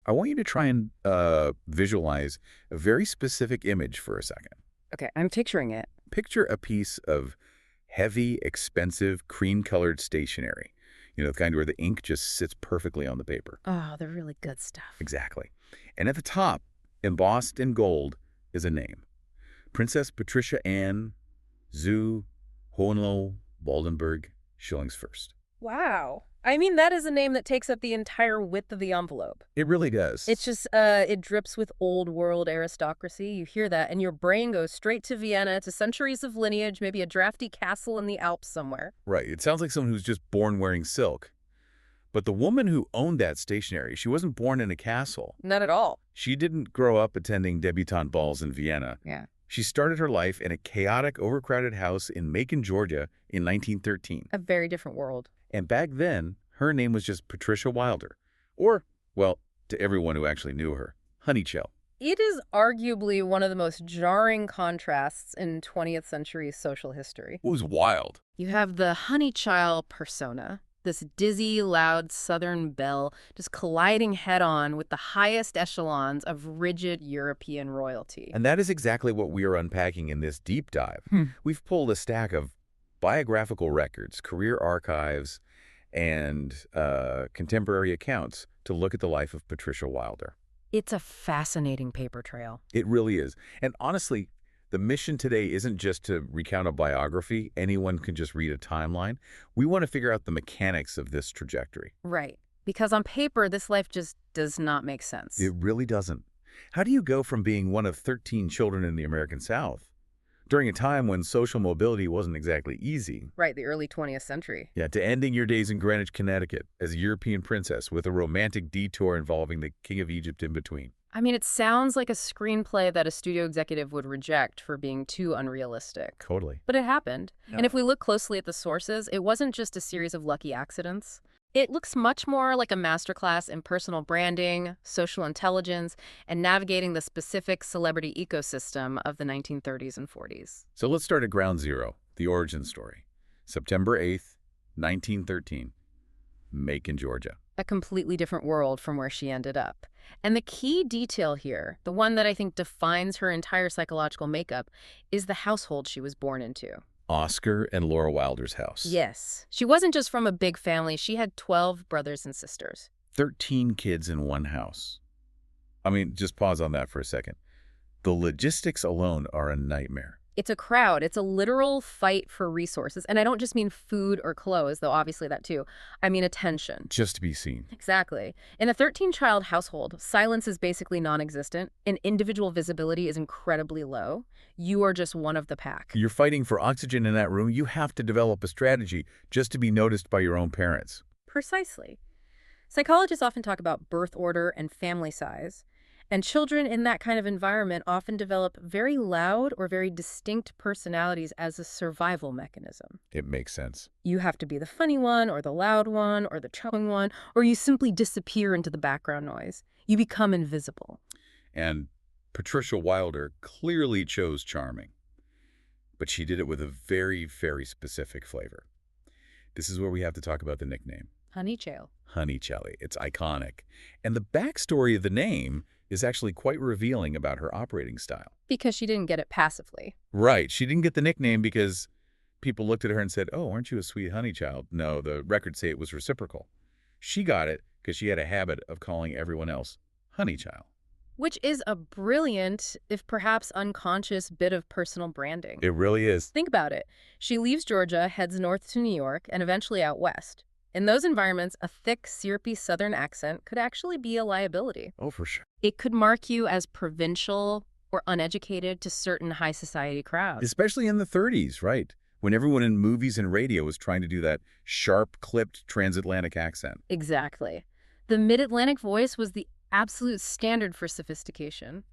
I want you to try and visualize a very specific image for a second. Okay, I'm picturing it. Picture a piece of heavy, expensive, cream-colored stationery. You know, the kind where the ink just sits perfectly on the paper. Oh, the really good stuff. Exactly. And at the top, embossed in gold, is a name. Princess Patricia zu Hohenlohe-Waldenburg-Schillingsfürst. Wow. I mean, that is a name that takes up the entire width of the envelope. It really does. It's just, it drips with old world aristocracy. You hear that, and your brain goes straight to Vienna, to centuries of lineage, maybe a drafty castle in the Alps somewhere. Right. It sounds like someone who's just born wearing silk. But the woman who owned that stationery, she wasn't born in a castle. Not at all. She didn't grow up attending debutante balls in Vienna. Yeah. She started her life in a chaotic, overcrowded house in Macon, Georgia in 1913. A very different world. And back then, her name was just Patricia Wilder. Or, well, to everyone who actually knew her, Honeychile. It is arguably one of the most jarring contrasts in 20th century social history. It was wild. You have the Honeychile persona, this dizzy, loud Southern belle, just colliding head-on with the highest echelons of rigid European royalty. And that is exactly what we are unpacking in this deep dive. We've pulled a stack of biographical records, career archives, and contemporary accounts to look at the life of Patricia Wilder. It's a fascinating paper trail. It really is. And honestly, the mission today isn't just to recount a biography. Anyone can just read a timeline. We want to figure out the mechanics of this trajectory. Right. Because on paper, this life just does not make sense. It really doesn't. How do you go from being one of 13 children in the American South during a time when social mobility wasn't exactly easy? Right, the early 20th century. Yeah, to ending your days in Greenwich, Connecticut as a European princess with a romantic detour involving the King of Egypt in between. I mean, it sounds like a screenplay that a studio executive would reject for being too unrealistic. Totally. But it happened. Yeah. And if we look closely at the sources, it wasn't just a series of lucky accidents. It looks much more like a masterclass in personal branding, social intelligence, and navigating the specific celebrity ecosystem of the 1930s and 40s. So let's start at ground zero, the origin story. September 8th, 1913, Macon, Georgia. A completely different world from where she ended up. And the key detail here, the one that I think defines her entire psychological makeup, is the household she was born into. Oscar and Laura Wilder's house. Yes. She wasn't just from a big family. She had 12 brothers and sisters. 13 kids in one house. I mean, just pause on that for a second. The logistics alone are a nightmare. It's a crowd. It's a literal fight for resources. And I don't just mean food or clothes, though obviously that too. I mean attention. Just to be seen. Exactly. In a 13-child household, silence is basically non-existent, and individual visibility is incredibly low. You are just one of the pack. You're fighting for oxygen in that room. You have to develop a strategy just to be noticed by your own parents. Precisely. Psychologists often talk about birth order and family size. And children in that kind of environment often develop very loud or very distinct personalities as a survival mechanism. It makes sense. You have to be the funny one, or the loud one, or the charming one, or you simply disappear into the background noise. You become invisible. And Patricia Wilder clearly chose charming. But she did it with a very, very specific flavor. This is where we have to talk about the nickname. Honeychile. Honeychile. It's iconic. And the backstory of the name is actually quite revealing about her operating style. Because she didn't get it passively. Right. She didn't get the nickname because people looked at her and said, "Oh, aren't you a sweet honey child?" No, the records say it was reciprocal. She got it because she had a habit of calling everyone else Honeychile. Which is a brilliant, if perhaps unconscious, bit of personal branding. It really is. Think about it. She leaves Georgia, heads north to New York, and eventually out west. In those environments, a thick, syrupy Southern accent could actually be a liability. Oh, for sure. It could mark you as provincial or uneducated to certain high society crowds. Especially in the 30s, right? When everyone in movies and radio was trying to do that sharp, clipped transatlantic accent. Exactly. The mid-Atlantic voice was the absolute standard for sophistication.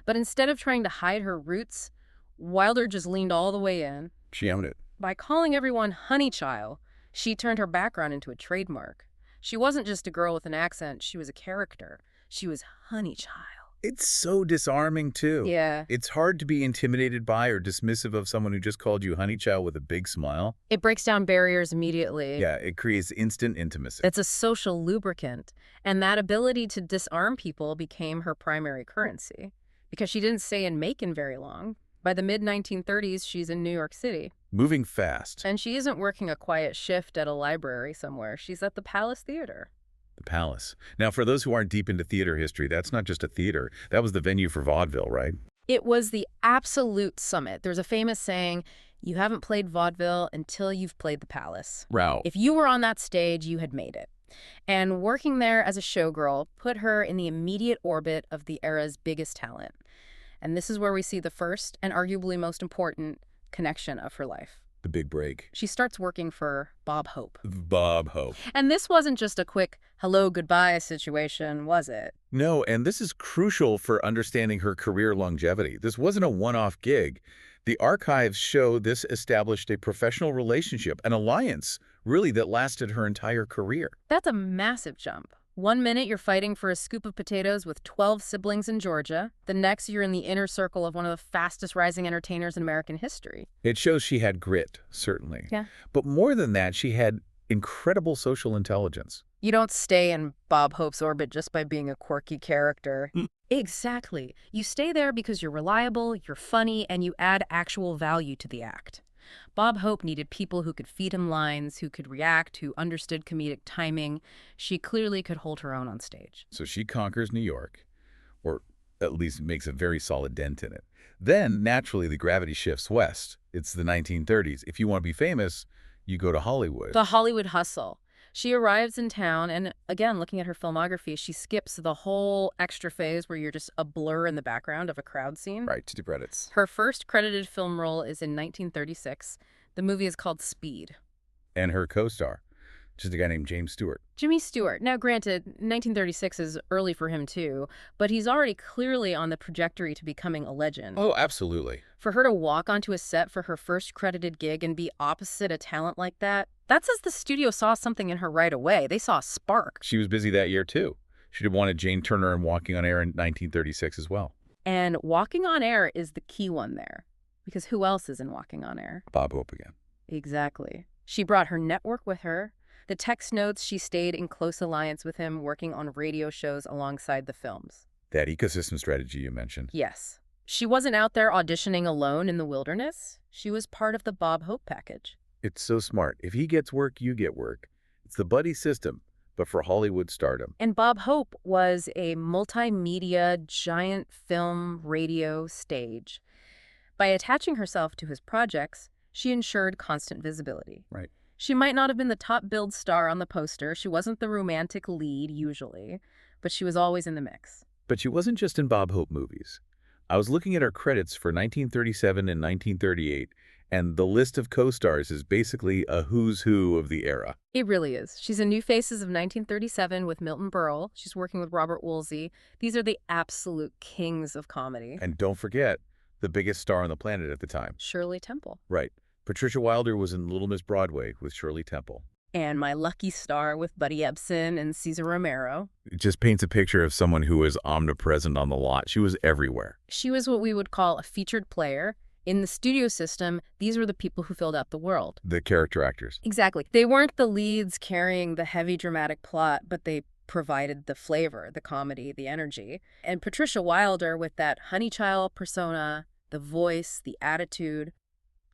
But instead of trying to hide her roots, Wilder just leaned all the way in. She owned it. By calling everyone Honeychile, she turned her background into a trademark. She wasn't just a girl with an accent, she was a character. She was Honeychile. It's so disarming, too. Yeah. It's hard to be intimidated by or dismissive of someone who just called you Honeychile with a big smile. It breaks down barriers immediately. Yeah, it creates instant intimacy. It's a social lubricant, and that ability to disarm people became her primary currency because she didn't stay in Macon very long. By the mid-1930s, she's in New York City. Moving fast. And she isn't working a quiet shift at a library somewhere. She's at the Palace Theater. The Palace. Now, for those who aren't deep into theater history, that's not just a theater. That was the venue for vaudeville, right? It was the absolute summit. There's a famous saying, you haven't played vaudeville until you've played the Palace. Wow. If you were on that stage, you had made it. And working there as a showgirl put her in the immediate orbit of the era's biggest talent. And this is where we see the first and arguably most important connection of her life. The big break. She starts working for Bob Hope. Bob Hope. And this wasn't just a quick hello, goodbye situation, was it? No, and this is crucial for understanding her career longevity. This wasn't a one-off gig. The archives show this established a professional relationship, an alliance, really, that lasted her entire career. That's a massive jump. 1 minute you're fighting for a scoop of potatoes with 12 siblings in Georgia. The next you're in the inner circle of one of the fastest rising entertainers in American history. It shows she had grit, certainly. Yeah. But more than that, she had incredible social intelligence. You don't stay in Bob Hope's orbit just by being a quirky character. Exactly. You stay there because you're reliable, you're funny, and you add actual value to the act. Bob Hope needed people who could feed him lines, who could react, who understood comedic timing. She clearly could hold her own on stage. So she conquers New York, or at least makes a very solid dent in it. Then, naturally, the gravity shifts west. It's the 1930s. If you want to be famous, you go to Hollywood. The Hollywood hustle. She arrives in town, and again, looking at her filmography, she skips the whole extra phase where you're just a blur in the background of a crowd scene. Right, to the credits. Her first credited film role is in 1936. The movie is called Speed. And her co-star, just a guy named James Stewart. Jimmy Stewart. Now, granted, 1936 is early for him, too, but he's already clearly on the trajectory to becoming a legend. Oh, absolutely. For her to walk onto a set for her first credited gig and be opposite a talent like that, that's as the studio saw something in her right away. They saw a spark. She was busy that year, too. She'd have wanted Jane Turner and Walking on Air in 1936 as well. And Walking on Air is the key one there. Because who else is in Walking on Air? Bob Hope again. Exactly. She brought her network with her. The text notes she stayed in close alliance with him, working on radio shows alongside the films. That ecosystem strategy you mentioned. Yes. She wasn't out there auditioning alone in the wilderness. She was part of the Bob Hope package. It's so smart. If he gets work, you get work. It's the buddy system, but for Hollywood stardom. And Bob Hope was a multimedia, giant film, radio stage. By attaching herself to his projects, she ensured constant visibility. Right. She might not have been the top billed star on the poster. She wasn't the romantic lead, usually, but she was always in the mix. But she wasn't just in Bob Hope movies. I was looking at her credits for 1937 and 1938, and the list of co-stars is basically a who's who of the era. It really is. She's in New Faces of 1937 with Milton Berle. She's working with Robert Woolsey. These are the absolute kings of comedy. And don't forget, the biggest star on the planet at the time. Shirley Temple. Right. Patricia Wilder was in Little Miss Broadway with Shirley Temple. And My Lucky Star with Buddy Ebsen and Cesar Romero. It just paints a picture of someone who was omnipresent on the lot. She was everywhere. She was what we would call a featured player. In the studio system, these were the people who filled out the world. The character actors. Exactly. They weren't the leads carrying the heavy dramatic plot, but they provided the flavor, the comedy, the energy. And Patricia Wilder, with that Honeychile persona, the voice, the attitude,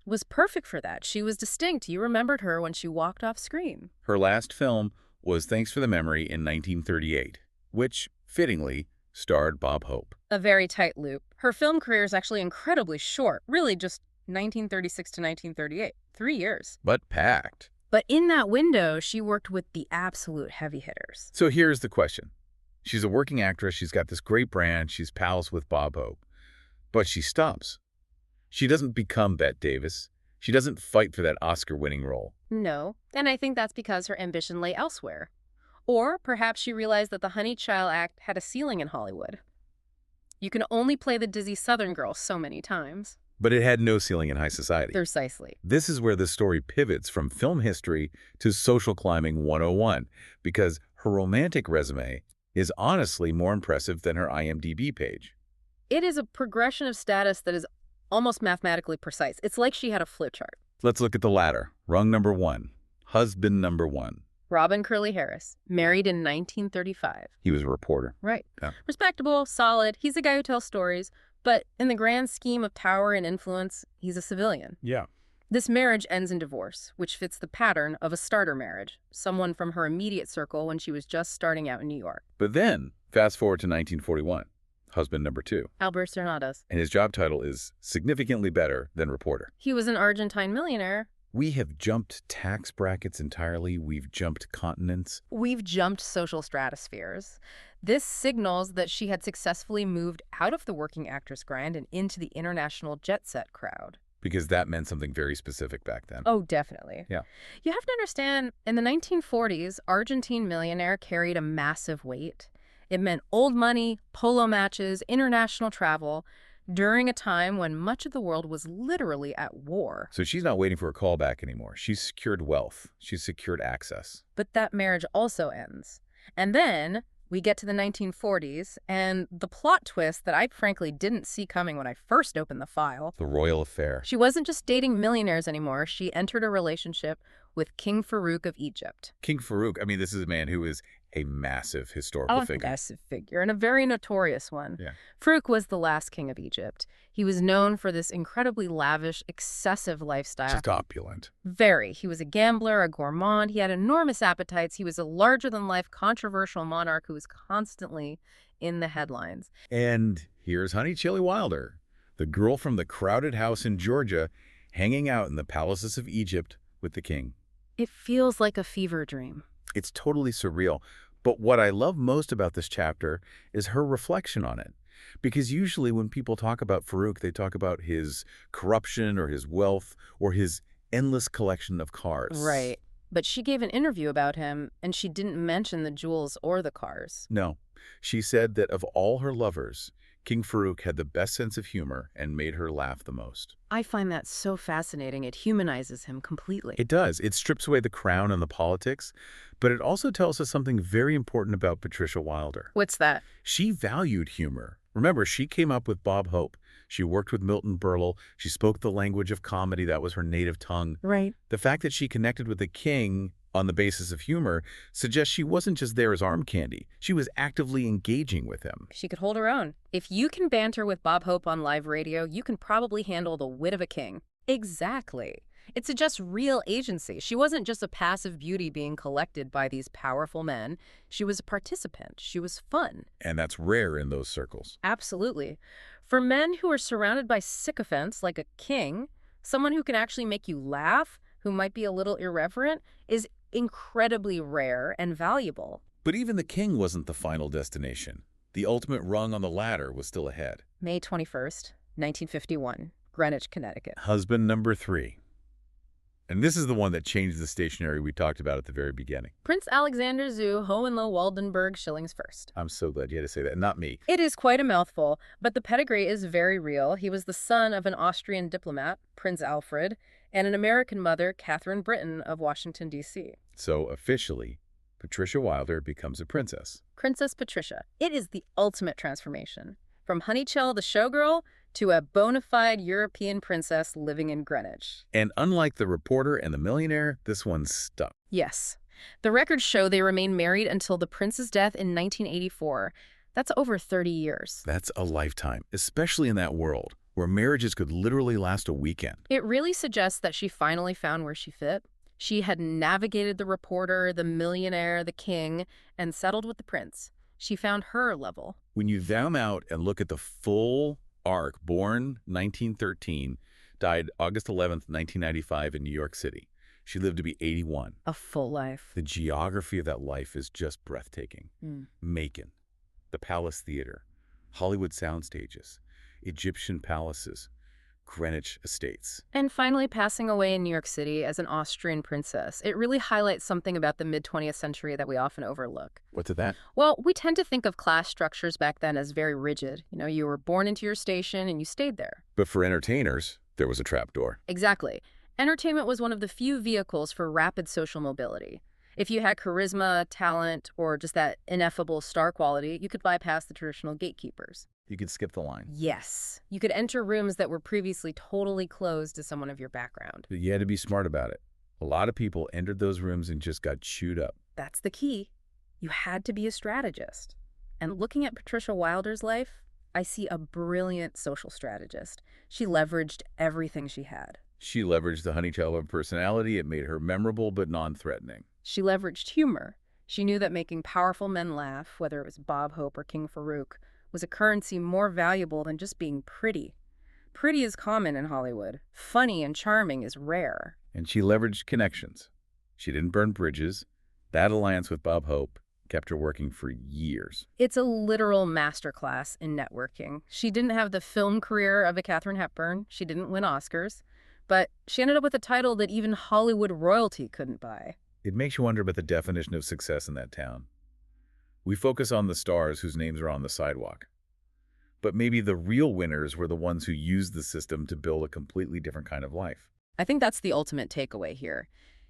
was perfect for that. She was distinct. You remembered her when she walked off screen. Her last film was Thanks for the Memory in 1938, which, fittingly, starred Bob Hope. A very tight loop. Her film career is actually incredibly short, really just 1936 to 1938, 3 years. But packed. But in that window, she worked with the absolute heavy hitters. So here's the question. She's a working actress. She's got this great brand. She's pals with Bob Hope. But she stops. She doesn't become Bette Davis. She doesn't fight for that Oscar-winning role. No, and I think that's because her ambition lay elsewhere. Or perhaps she realized that the Honeychile Act had a ceiling in Hollywood. You can only play the dizzy Southern girl so many times. But it had no ceiling in high society. Precisely. This is where the story pivots from film history to social climbing 101, because her romantic resume is honestly more impressive than her IMDb page. It is a progression of status that is almost mathematically precise. It's like she had a flipchart. Let's look at the ladder. Rung number 1. Husband number 1. Robin Curly Harris, married in 1935. He was a reporter. Right. Yeah. Respectable, solid. He's a guy who tells stories. But in the grand scheme of power and influence, he's a civilian. Yeah. This marriage ends in divorce, which fits the pattern of a starter marriage, someone from her immediate circle when she was just starting out in New York. But then, fast forward to 1941. Husband number 2. Albert Cernadas. And his job title is significantly better than reporter. He was an Argentine millionaire. We have jumped tax brackets entirely. We've jumped continents. We've jumped social stratospheres. This signals that she had successfully moved out of the working actress grind and into the international jet set crowd. Because that meant something very specific back then. Oh, definitely. Yeah. You have to understand, in the 1940s, Argentine millionaire carried a massive weight. It meant old money, polo matches, international travel, during a time when much of the world was literally at war. So she's not waiting for a callback anymore. She's secured wealth. She's secured access. But that marriage also ends. And then we get to the 1940s, and the plot twist that I frankly didn't see coming when I first opened the file. The royal affair. She wasn't just dating millionaires anymore. She entered a relationship with King Farouk of Egypt. King Farouk, I mean, this is a man who is a massive historical figure. A massive figure, and a very notorious one. Yeah. Farouk was the last king of Egypt. He was known for this incredibly lavish, excessive lifestyle. Just opulent. Very. He was a gambler, a gourmand. He had enormous appetites. He was a larger-than-life, controversial monarch who was constantly in the headlines. And here's Honeychile Wilder, the girl from the crowded house in Georgia, hanging out in the palaces of Egypt with the king. It feels like a fever dream. It's totally surreal. But what I love most about this chapter is her reflection on it. Because usually when people talk about Farouk, they talk about his corruption or his wealth or his endless collection of cars. Right. But she gave an interview about him, and she didn't mention the jewels or the cars. No. She said that of all her lovers, King Farouk had the best sense of humor and made her laugh the most. I find that so fascinating. It humanizes him completely. It does. It strips away the crown and the politics, but it also tells us something very important about Patricia Wilder. What's that? She valued humor. Remember, she came up with Bob Hope. She worked with Milton Berle. She spoke the language of comedy. That was her native tongue. Right. The fact that she connected with the king on the basis of humor suggests she wasn't just there as arm candy. She was actively engaging with him. She could hold her own. If you can banter with Bob Hope on live radio, you can probably handle the wit of a king. Exactly. It suggests real agency. She wasn't just a passive beauty being collected by these powerful men. She was a participant. She was fun. And that's rare in those circles. Absolutely. For men who are surrounded by sycophants like a king, someone who can actually make you laugh, who might be a little irreverent, is incredibly rare and valuable. But even the king wasn't the final destination. The ultimate rung on the ladder was still ahead. May 21st, 1951, Greenwich, Connecticut. Husband number 3. And this is the one that changed the stationery we talked about at the very beginning. Prince Alexander zu Hohenlohe-Waldenburg-Schillingsfürst. I'm so glad you had to say that, not me. It is quite a mouthful, but the pedigree is very real. He was the son of an Austrian diplomat, Prince Alfred, and an American mother, Catherine Britton of Washington, D.C. So officially, Patricia Wilder becomes a princess. Princess Patricia. It is the ultimate transformation. From Honeychile the showgirl to a bona fide European princess living in Greenwich. And unlike the reporter and the millionaire, this one stuck. Yes. The records show they remained married until the prince's death in 1984. That's over 30 years. That's a lifetime, especially in that world, where marriages could literally last a weekend. It really suggests that she finally found where she fit. She had navigated the reporter, the millionaire, the king, and settled with the prince. She found her level. When you zoom out and look at the full arc, born 1913, died August 11th, 1995 in New York City. She lived to be 81. A full life. The geography of that life is just breathtaking. Macon, the Palace Theater, Hollywood sound stages, Egyptian palaces, Greenwich estates. And finally passing away in New York City as an Austrian princess. It really highlights something about the mid-20th century that we often overlook. What's that? Well, we tend to think of class structures back then as very rigid. You know, you were born into your station and you stayed there. But for entertainers, there was a trapdoor. Exactly. Entertainment was one of the few vehicles for rapid social mobility. If you had charisma, talent, or just that ineffable star quality, you could bypass the traditional gatekeepers. You could skip the line. Yes. You could enter rooms that were previously totally closed to someone of your background. But you had to be smart about it. A lot of people entered those rooms and just got chewed up. That's the key. You had to be a strategist. And looking at Patricia Wilder's life, I see a brilliant social strategist. She leveraged everything she had. She leveraged the Honeychile of personality. It made her memorable but non-threatening. She leveraged humor. She knew that making powerful men laugh, whether it was Bob Hope or King Farouk, was a currency more valuable than just being pretty. Pretty is common in Hollywood. Funny and charming is rare. And she leveraged connections. She didn't burn bridges. That alliance with Bob Hope kept her working for years. It's a literal masterclass in networking. She didn't have the film career of a Katharine Hepburn. She didn't win Oscars. But she ended up with a title that even Hollywood royalty couldn't buy. It makes you wonder about the definition of success in that town. We focus on the stars whose names are on the sidewalk. But maybe the real winners were the ones who used the system to build a completely different kind of life. I think that's the ultimate takeaway here.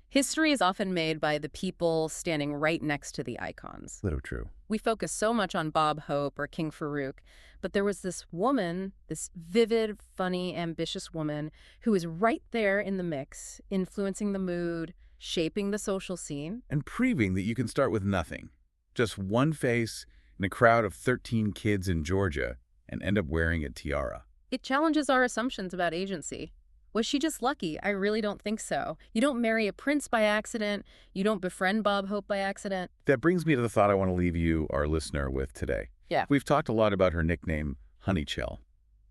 History is often made by the people standing right next to the icons. Little true. We focus so much on Bob Hope or King Farouk, but there was this woman, this vivid, funny, ambitious woman who was right there in the mix, influencing the mood, shaping the social scene. And proving that you can start with nothing. Just one face in a crowd of 13 kids in Georgia and end up wearing a tiara. It challenges our assumptions about agency. Was she just lucky? I really don't think so. You don't marry a prince by accident. You don't befriend Bob Hope by accident. That brings me to the thought I want to leave you, our listener, with today. Yeah. We've talked a lot about her nickname, Honeychile.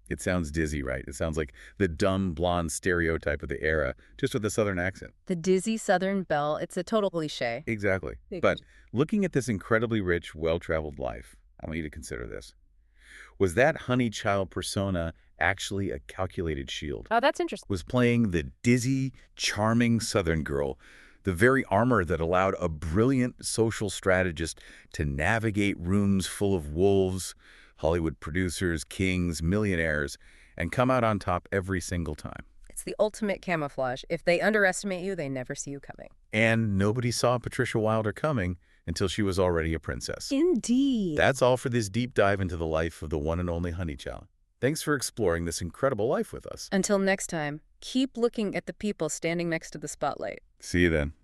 It sounds dizzy, right? It sounds like the dumb, blonde stereotype of the era, just with a Southern accent. The dizzy Southern belle, it's a total cliché. Exactly. But looking at this incredibly rich, well-traveled life, I want you to consider this. Was that Honeychile persona actually a calculated shield? Oh, that's interesting. Was playing the dizzy, charming Southern girl, the very armor that allowed a brilliant social strategist to navigate rooms full of wolves, Hollywood producers, kings, millionaires, and come out on top every single time. It's the ultimate camouflage. If they underestimate you, they never see you coming. And nobody saw Patricia Wilder coming until she was already a princess. Indeed. That's all for this deep dive into the life of the one and only Honeychile. Thanks for exploring this incredible life with us. Until next time, keep looking at the people standing next to the spotlight. See you then.